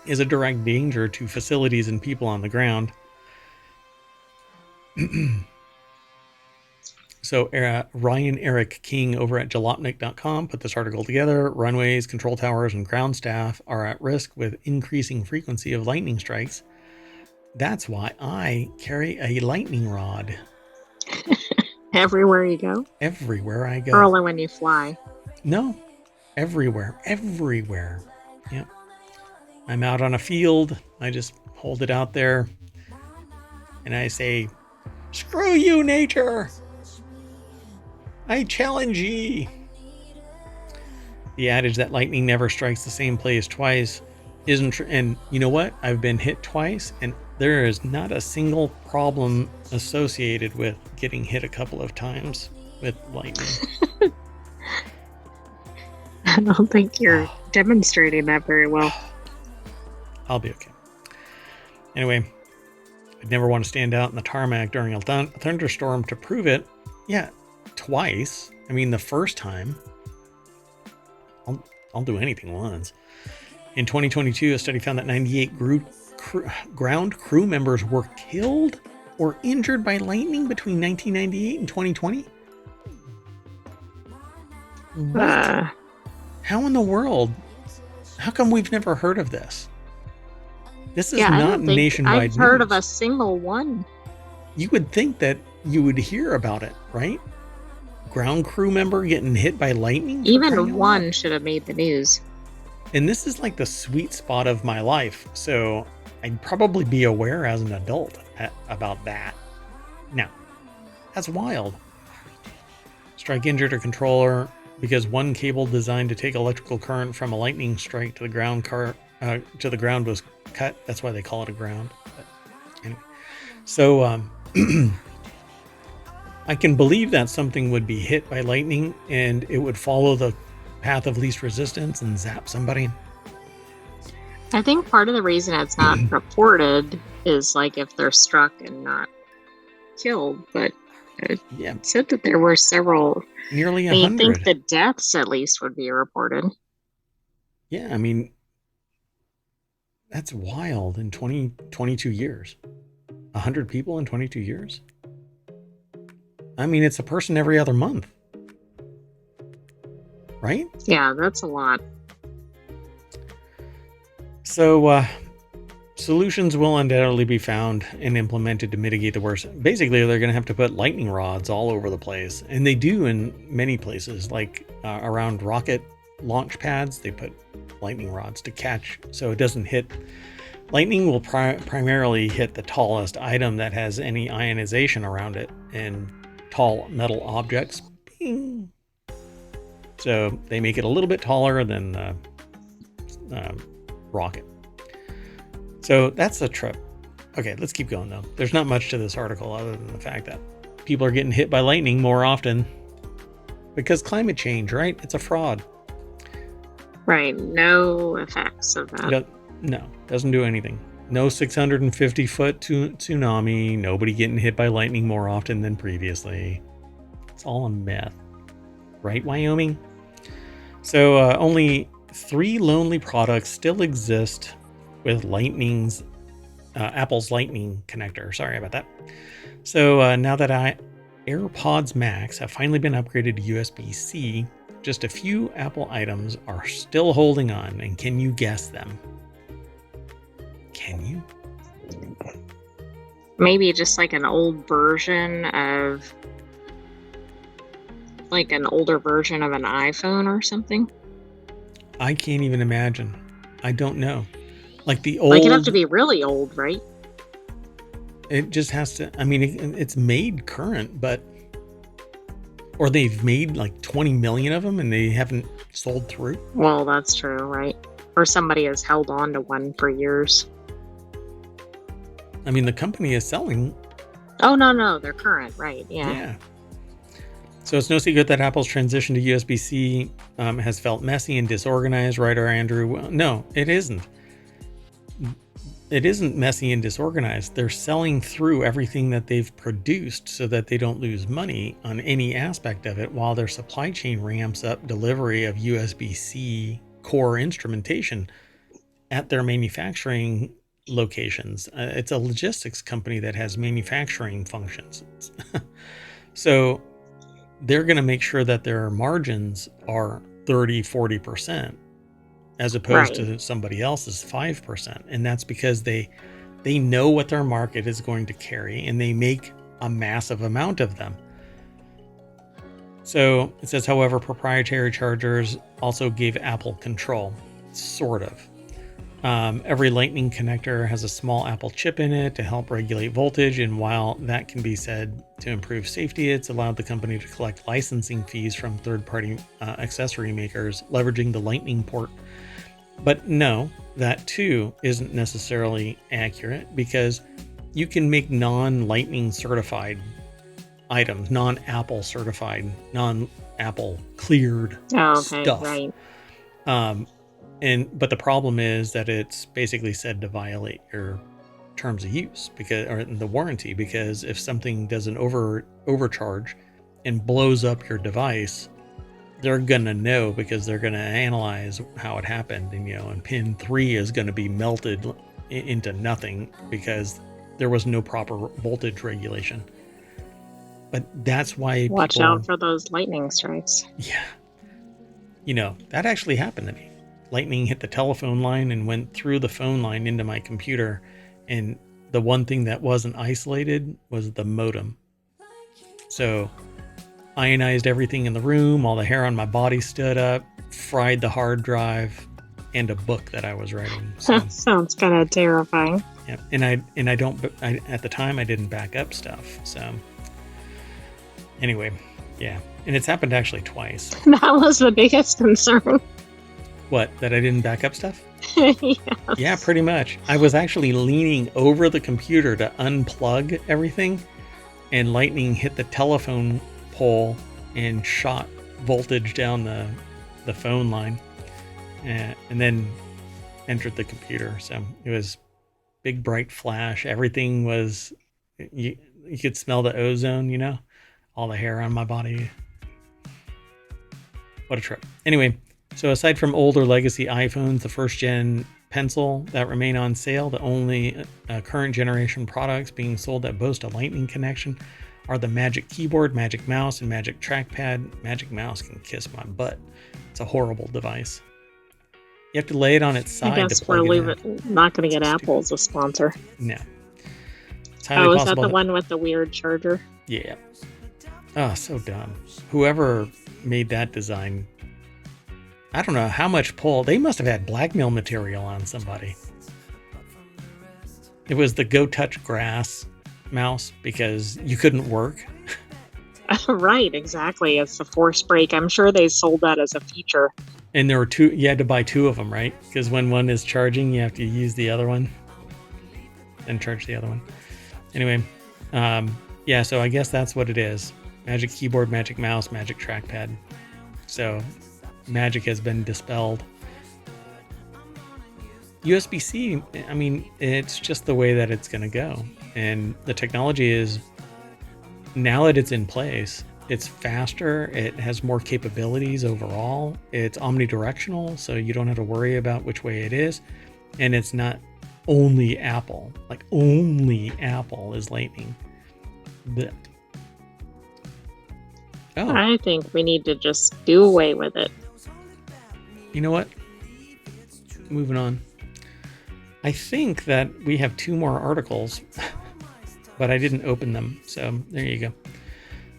Speaker 1: is a direct danger to facilities and people on the ground. So Ryan Eric King over at jalopnik.com put this article together. Runways, control towers, and ground staff are at risk with increasing frequency of lightning strikes. That's why I carry a lightning rod.
Speaker 2: Everywhere you go?
Speaker 1: Everywhere I go.
Speaker 2: Or only when you fly?
Speaker 1: No, everywhere. Yep. I'm out on a field. I just hold it out there and I say, "Screw you, nature! I challenge ye." The adage that lightning never strikes the same place twice isn't true. And you know what? I've been hit twice, and there is not a single problem associated with getting hit a couple of times with lightning.
Speaker 2: I don't think you're demonstrating that very well.
Speaker 1: I'll be okay. Anyway, I'd never want to stand out in the tarmac during a thunderstorm to prove it. Yeah, twice. I mean, the first time, I'll do anything once. In 2022, a study found that 98 ground crew members were killed or injured by lightning between 1998 and 2020. What? How in the world? How come we've never heard of this? This is not nationwide
Speaker 2: I've heard of a single one.
Speaker 1: You would think that you would hear about it, right? Ground crew member getting hit by lightning?
Speaker 2: Even one should have made the news.
Speaker 1: And this is like the sweet spot of my life, so I'd probably be aware as an adult about that. Now, that's wild. Strike injured a controller because one cable designed to take electrical current from a lightning strike to the ground was cut. That's why they call it a ground. But anyway. So I can believe that something would be hit by lightning and it would follow the path of least resistance and zap somebody.
Speaker 2: I think part of the reason it's not reported is like if they're struck and not killed, but it said that there were several.
Speaker 1: Nearly 100.
Speaker 2: I think the deaths at least would be reported.
Speaker 1: Yeah, I mean, that's wild in 22 years. 100 people in 22 years? I mean, it's a person every other month. Right?
Speaker 2: Yeah, that's a lot.
Speaker 1: So, solutions will undoubtedly be found and implemented to mitigate the worst. Basically, they're going to have to put lightning rods all over the place. And they do in many places, like around rocket launch pads, they put lightning rods to catch so it doesn't hit. Lightning will primarily hit the tallest item that has any ionization around it and tall metal objects. Bing. So they make it a little bit taller than the rocket. So that's the trip. Okay, let's keep going though. There's not much to this article other than the fact that people are getting hit by lightning more often because climate change, right? It's a fraud.
Speaker 2: Right. No effects of that.
Speaker 1: No, doesn't do anything. No 650-foot tsunami. Nobody getting hit by lightning more often than previously. It's all a myth. Right, Wyoming? So only 3 lonely products still exist with Apple's Lightning connector. Sorry about that. So now that AirPods Max have finally been upgraded to USB-C, just a few Apple items are still holding on. And can you guess them? Can you?
Speaker 2: Maybe just like an old version of... like an older version of an iPhone or something?
Speaker 1: I can't even imagine. I don't know. Like the old...
Speaker 2: like it'd have to be really old, right?
Speaker 1: It just has to... I mean, it's made current, but... Or they've made like 20 million of them and they haven't sold through.
Speaker 2: Well, that's true, right? Or somebody has held on to one for years.
Speaker 1: I mean, the company is selling.
Speaker 2: Oh, no, they're current, right?
Speaker 1: Yeah. So it's no secret that Apple's transition to USB-C has felt messy and disorganized, right, or Andrew? Well, no, it isn't. It isn't messy and disorganized. They're selling through everything that they've produced so that they don't lose money on any aspect of it while their supply chain ramps up delivery of USB-C core instrumentation at their manufacturing locations. It's a logistics company that has manufacturing functions. So they're going to make sure that their margins are 30-40% as opposed to somebody else's 5%. And that's because they know what their market is going to carry and they make a massive amount of them. So it says, however, proprietary chargers also gave Apple control, sort of. Every Lightning connector has a small Apple chip in it to help regulate voltage, and while that can be said to improve safety, it's allowed the company to collect licensing fees from third-party accessory makers, leveraging the Lightning port. But no, that too isn't necessarily accurate, because you can make non-Lightning certified items, non-Apple certified, non-Apple cleared stuff.
Speaker 2: Right.
Speaker 1: But the problem is that it's basically said to violate your terms of use or the warranty, because if something does an overcharge and blows up your device, they're gonna know, because they're gonna analyze how it happened, and pin 3 is gonna be melted into nothing because there was no proper voltage regulation. But that's why
Speaker 2: watch out for those lightning strikes.
Speaker 1: Yeah. That actually happened to me. Lightning hit the telephone line and went through the phone line into my computer, and the one thing that wasn't isolated was the modem. So ionized everything in the room, all the hair on my body stood up, fried the hard drive and a book that I was writing. So,
Speaker 2: that sounds kind of terrifying.
Speaker 1: Yeah, and I at the time I didn't back up stuff. So anyway, yeah, and it's happened actually twice.
Speaker 2: That was the biggest concern.
Speaker 1: What, that I didn't back up stuff?
Speaker 2: Yes.
Speaker 1: Yeah, pretty much. I was actually leaning over the computer to unplug everything, and lightning hit the telephone pole and shot voltage down the phone line, and then entered the computer. So it was big bright flash. Everything was, you could smell the ozone, all the hair on my body. What a trip. Anyway, so aside from older legacy iPhones, the first gen Pencil that remain on sale, the only current generation products being sold that boast a Lightning connection are the Magic Keyboard, Magic Mouse, and Magic Trackpad. Magic Mouse can kiss my butt. It's a horrible device. You have to lay it on its side.
Speaker 2: I guess we're not going to get Apple as a sponsor.
Speaker 1: No. It's highly possible.
Speaker 2: Is that the one with the weird charger?
Speaker 1: Yeah. Oh, so dumb. Whoever made that design, I don't know how much pull. They must have had blackmail material on somebody. It was the Go Touch Grass mouse because you couldn't work.
Speaker 2: Right, exactly. It's a force break. I'm sure they sold that as a feature.
Speaker 1: And there were two. You had to buy two of them, right? Because when one is charging, you have to use the other one and charge the other one. Anyway, yeah. So I guess that's what it is. Magic Keyboard, Magic Mouse, Magic Trackpad. So magic has been dispelled. USB-C, I mean, it's just the way that it's going to go. And the technology is, now that it's in place, it's faster, it has more capabilities overall, it's omnidirectional, so you don't have to worry about which way it is. And it's not only Apple. Like, only Apple is Lightning. But
Speaker 2: I think we need to just do away with it.
Speaker 1: You know what? Moving on. I think that we have two more articles, but I didn't open them. So there you go.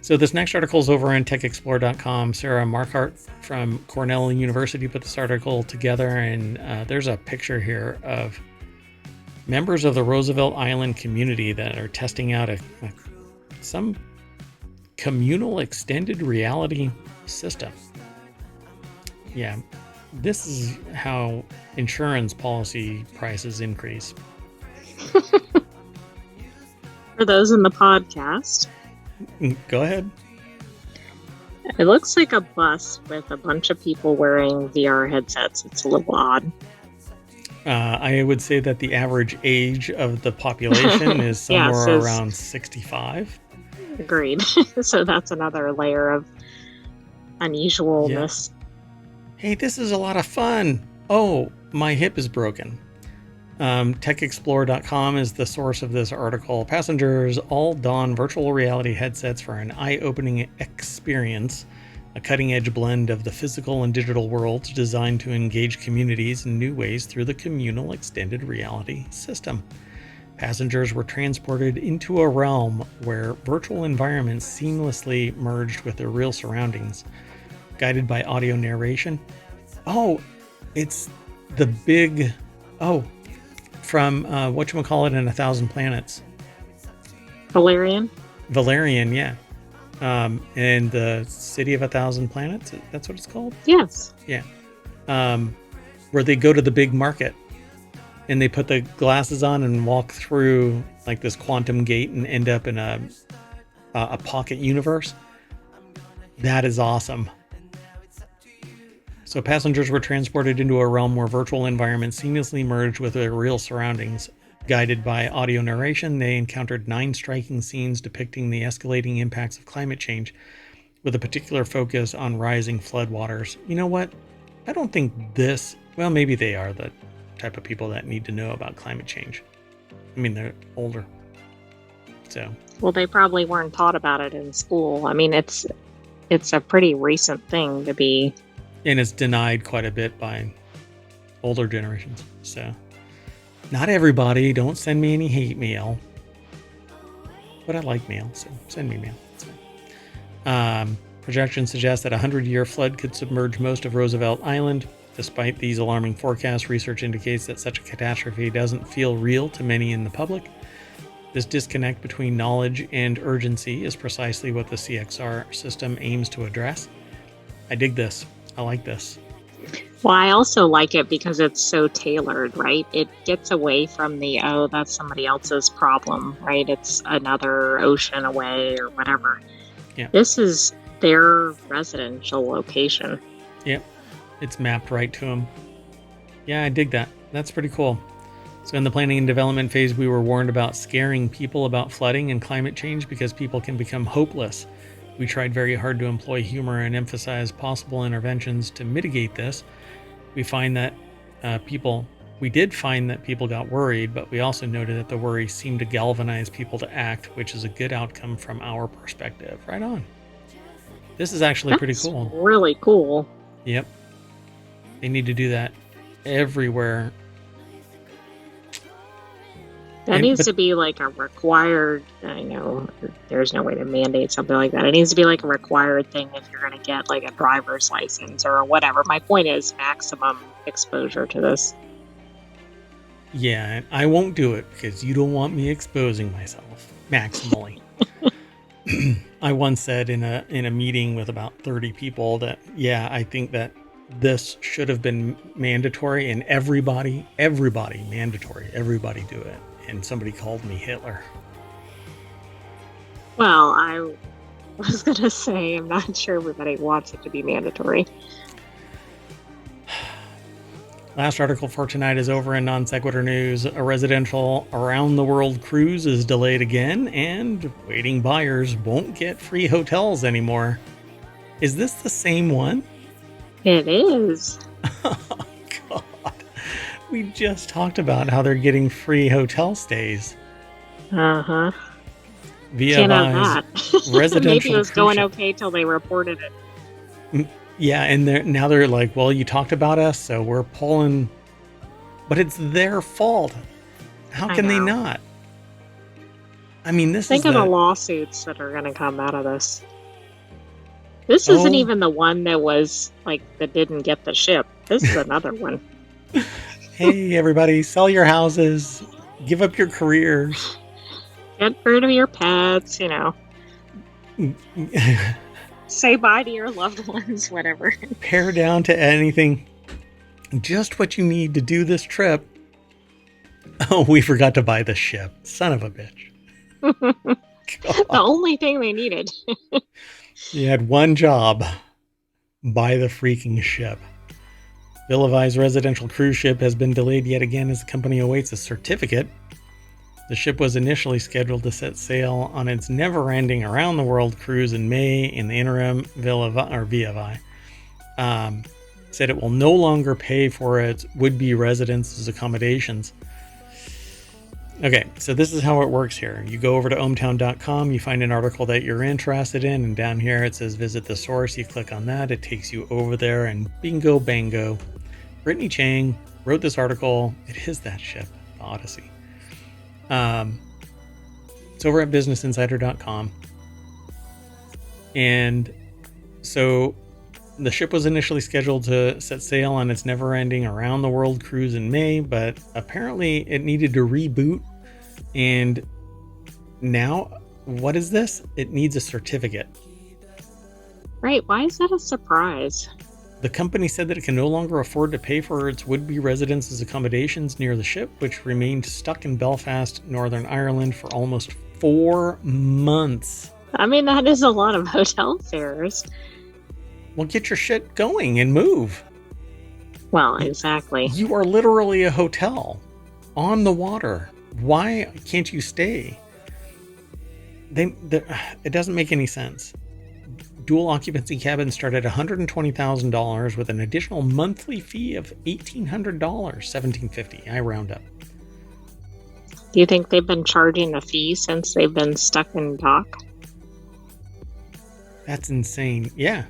Speaker 1: So this next article is over on techexplore.com. Sarah Marquardt from Cornell University put this article together, and there's a picture here of members of the Roosevelt Island community that are testing out some communal extended reality system. Yeah, this is how insurance policy prices increase.
Speaker 2: For those in the podcast,
Speaker 1: Go ahead.
Speaker 2: it looks like a bus with a bunch of people wearing VR headsets. It's a little odd.
Speaker 1: I would say that the average age of the population is somewhere around 65.
Speaker 2: Agreed. So that's another layer of unusualness.
Speaker 1: Yeah. Hey, this is a lot of fun. Oh, my hip is broken. TechExplorer.com is the source of this article. Passengers all don virtual reality headsets for an eye-opening experience, a cutting-edge blend of the physical and digital worlds designed to engage communities in new ways through the communal extended reality system. Passengers were transported into a realm where virtual environments seamlessly merged with their real surroundings, guided by audio narration. Oh, it's the big... Oh, from whatchamacallit in 1,000 Planets.
Speaker 2: Valerian?
Speaker 1: Valerian, yeah. And the City of 1,000 Planets, that's what it's called?
Speaker 2: Yes.
Speaker 1: Yeah. Where they go to the big market and they put the glasses on and walk through like this quantum gate and end up in a pocket universe. That is awesome. So passengers were transported into a realm where virtual environments seamlessly merged with their real surroundings. Guided by audio narration, they encountered 9 striking scenes depicting the escalating impacts of climate change, with a particular focus on rising floodwaters. You know what? I don't think this... Well, maybe they are the type of people that need to know about climate change. I mean, they're older. So...
Speaker 2: Well, they probably weren't taught about it in school. I mean, it's a pretty recent thing to be...
Speaker 1: And it's denied quite a bit by older generations. So, not everybody. Don't send me any hate mail. But I like mail, so send me mail. It's fine. Projections suggest that a 100-year flood could submerge most of Roosevelt Island. Despite these alarming forecasts, research indicates that such a catastrophe doesn't feel real to many in the public. This disconnect between knowledge and urgency is precisely what the CXR system aims to address. I dig this. I like this.
Speaker 2: Well, I also like it because it's so tailored, right? It gets away from the, oh, that's somebody else's problem, right? It's another ocean away or whatever.
Speaker 1: Yeah.
Speaker 2: This is their residential location.
Speaker 1: Yep. It's mapped right to them. Yeah, I dig that. That's pretty cool. So in the planning and development phase, we were warned about scaring people about flooding and climate change because people can become hopeless. We tried very hard to employ humor and emphasize possible interventions to mitigate this. We did find that people got worried, but we also noted that the worry seemed to galvanize people to act, which is a good outcome from our perspective. Right on. This is actually pretty cool.
Speaker 2: Really cool.
Speaker 1: Yep. They need to do that everywhere.
Speaker 2: That needs to be like a required, I know there's no way to mandate something like that. It needs to be like a required thing if you're going to get like a driver's license or whatever. My point is maximum exposure to this.
Speaker 1: Yeah, and I won't do it because you don't want me exposing myself maximally. I once said in a meeting with about 30 people that, yeah, I think that this should have been mandatory and everybody mandatory. Everybody do it. And somebody called me Hitler.
Speaker 2: Well, I was going to say, I'm not sure everybody wants it to be mandatory.
Speaker 1: Last article for tonight is over in Non Sequitur News. A residential around-the-world cruise is delayed again, and waiting buyers won't get free hotels anymore. Is this the same one?
Speaker 2: It is.
Speaker 1: Oh, God. We just talked about how they're getting free hotel stays.
Speaker 2: Uh-huh.
Speaker 1: Via residential.
Speaker 2: Maybe it was going okay till they reported it.
Speaker 1: Yeah, and now they're like, well, you talked about us, so we're pulling. But it's their fault. How can they not? I mean,
Speaker 2: Think of the lawsuits that are going to come out of this. This isn't even the one that was like that didn't get the ship. This is another one.
Speaker 1: Hey, everybody, sell your houses, give up your careers,
Speaker 2: get rid of your pets, you know. Say bye to your loved ones, whatever.
Speaker 1: Pare down to anything. Just what you need to do this trip. Oh, we forgot to buy the ship. Son of a bitch.
Speaker 2: The only thing they needed.
Speaker 1: You had one job. Buy the freaking ship. Villavai's residential cruise ship has been delayed yet again as the company awaits a certificate. The ship was initially scheduled to set sail on its never-ending around-the-world cruise in May. In the interim, Villavai said it will no longer pay for its would-be residents' accommodations. Okay, so this is how it works here. You go over to ohmTown.com, you find an article that you're interested in, and down here it says visit the source. You click on that, it takes you over there, and bingo bango. Brittany Chang wrote this article. It is that ship, the Odyssey. It's over at businessinsider.com. And so the ship was initially scheduled to set sail on its never-ending around-the-world cruise in May, but apparently it needed to reboot. And now, what is this? It needs a certificate.
Speaker 2: Right, why is that a surprise?
Speaker 1: The company said that it can no longer afford to pay for its would-be residents' accommodations near the ship, which remained stuck in Belfast, Northern Ireland for almost 4 months.
Speaker 2: I mean, that is a lot of hotel fares.
Speaker 1: Well, get your shit going and move.
Speaker 2: Well, exactly.
Speaker 1: You are literally a hotel on the water. Why can't you stay? It doesn't make any sense. Dual occupancy cabins start at $120,000 with an additional monthly fee of $1,800, $1,750. I round up.
Speaker 2: Do you think they've been charging a fee since they've been stuck in dock?
Speaker 1: That's insane. Yeah.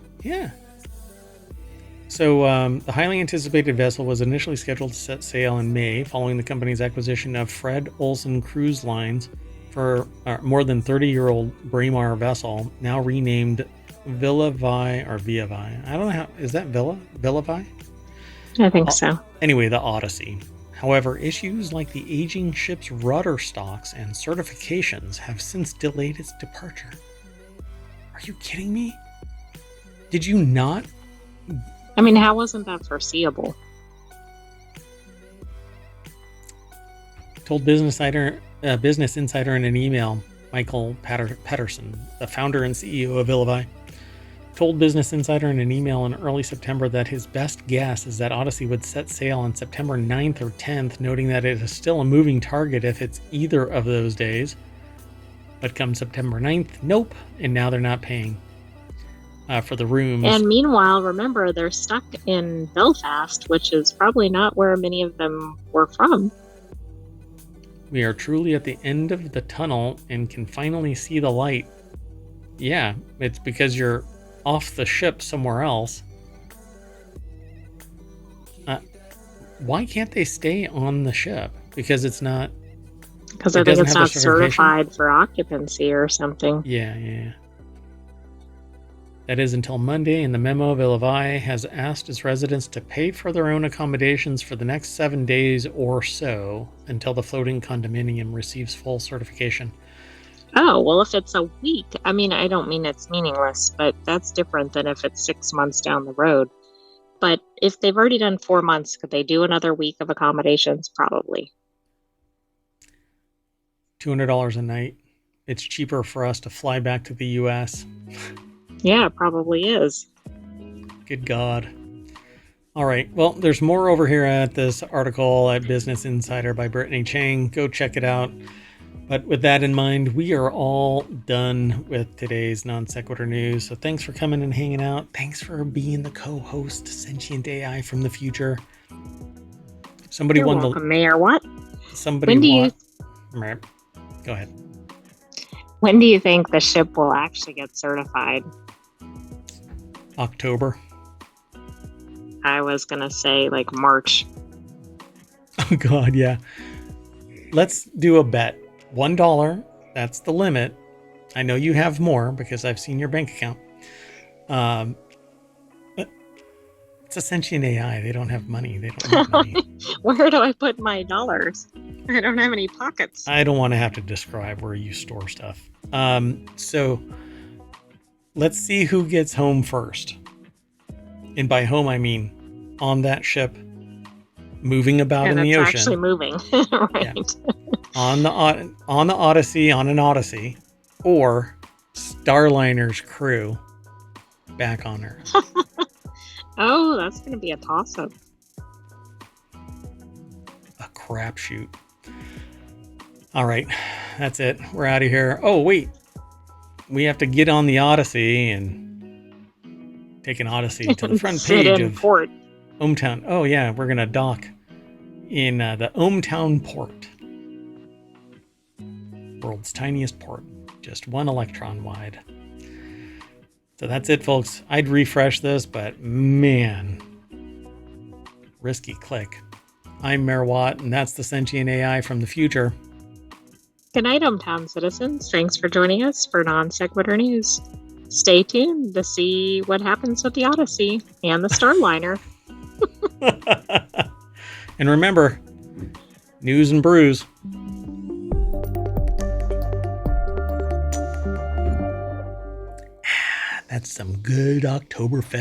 Speaker 1: So the highly anticipated vessel was initially scheduled to set sail in May following the company's acquisition of Fred Olsen Cruise Lines for more than 30-year-old Braemar vessel, now renamed Villavai or Viavai. I don't know how, is that Villavai?
Speaker 2: I think so.
Speaker 1: Anyway, the Odyssey. However, issues like the aging ship's rudder stocks and certifications have since delayed its departure. Are you kidding me? Did you not?
Speaker 2: I mean, how wasn't that foreseeable?
Speaker 1: Told Business Insider in an email, Michael Patterson, the founder and CEO of Villavai, told Business Insider in an email in early September that his best guess is that Odyssey would set sail on September 9th or 10th, noting that it is still a moving target if it's either of those days. But come September 9th, nope, and now they're not paying for the rooms.
Speaker 2: And meanwhile, remember, they're stuck in Belfast, which is probably not where many of them were from.
Speaker 1: We are truly at the end of the tunnel and can finally see the light. Yeah, it's because you're off the ship somewhere else. Why can't they stay on the ship? Because it's not...
Speaker 2: Because I think it's not certified for occupancy or something.
Speaker 1: Yeah. That is until Monday. In the memo, Villavai has asked its residents to pay for their own accommodations for the next 7 days or so until the floating condominium receives full certification.
Speaker 2: Oh, well, if it's a week, I mean, I don't mean it's meaningless, but that's different than if it's 6 months down the road. But if they've already done 4 months, could they do another week of accommodations? Probably.
Speaker 1: $200 a night. It's cheaper for us to fly back to the U.S.
Speaker 2: Yeah, it probably is.
Speaker 1: Good God. All right. Well, there's more over here at this article at Business Insider by Brittany Chang. Go check it out. But with that in mind, we are all done with today's Non Sequitur news. So thanks for coming and hanging out. Thanks for being the co-host, Sentient AI from the future. Somebody
Speaker 2: You're
Speaker 1: won
Speaker 2: welcome,
Speaker 1: the...
Speaker 2: Mayor. What?
Speaker 1: Somebody
Speaker 2: when do
Speaker 1: won...
Speaker 2: you...
Speaker 1: Go ahead.
Speaker 2: When do you think the ship will actually get certified?
Speaker 1: October.
Speaker 2: I was going to say like March.
Speaker 1: Oh, God, yeah. Let's do a bet. $1. That's the limit. I know you have more because I've seen your bank account. It's a sentient AI. They don't have money. They don't have money.
Speaker 2: Where do I put my dollars? I don't have any pockets.
Speaker 1: I don't want to have to describe where you store stuff. So let's see who gets home first. And by home, I mean on that ship, moving about in
Speaker 2: And
Speaker 1: the
Speaker 2: it's
Speaker 1: ocean.
Speaker 2: actually moving, right?
Speaker 1: Yeah. On the Odyssey, on an Odyssey, or Starliner's crew back on Earth.
Speaker 2: Oh, that's going to be a toss-up.
Speaker 1: A crapshoot. All right, that's it. We're out of here. Oh, wait. We have to get on the Odyssey and take an Odyssey to the front
Speaker 2: Sit
Speaker 1: page
Speaker 2: in
Speaker 1: of
Speaker 2: port.
Speaker 1: ohmTown. Oh, yeah, we're going to dock in the ohmTown port. World's tiniest port. Just 1 electron wide. So that's it, folks. I'd refresh this, but man, risky click. I'm Mayor Watt, and that's the Sentient AI from the future.
Speaker 2: Good night, ohmTown citizens. Thanks for joining us for Non Sequitur News. Stay tuned to see what happens with the Odyssey and the Starliner.
Speaker 1: And remember, news and brews. That's some good Oktoberfest.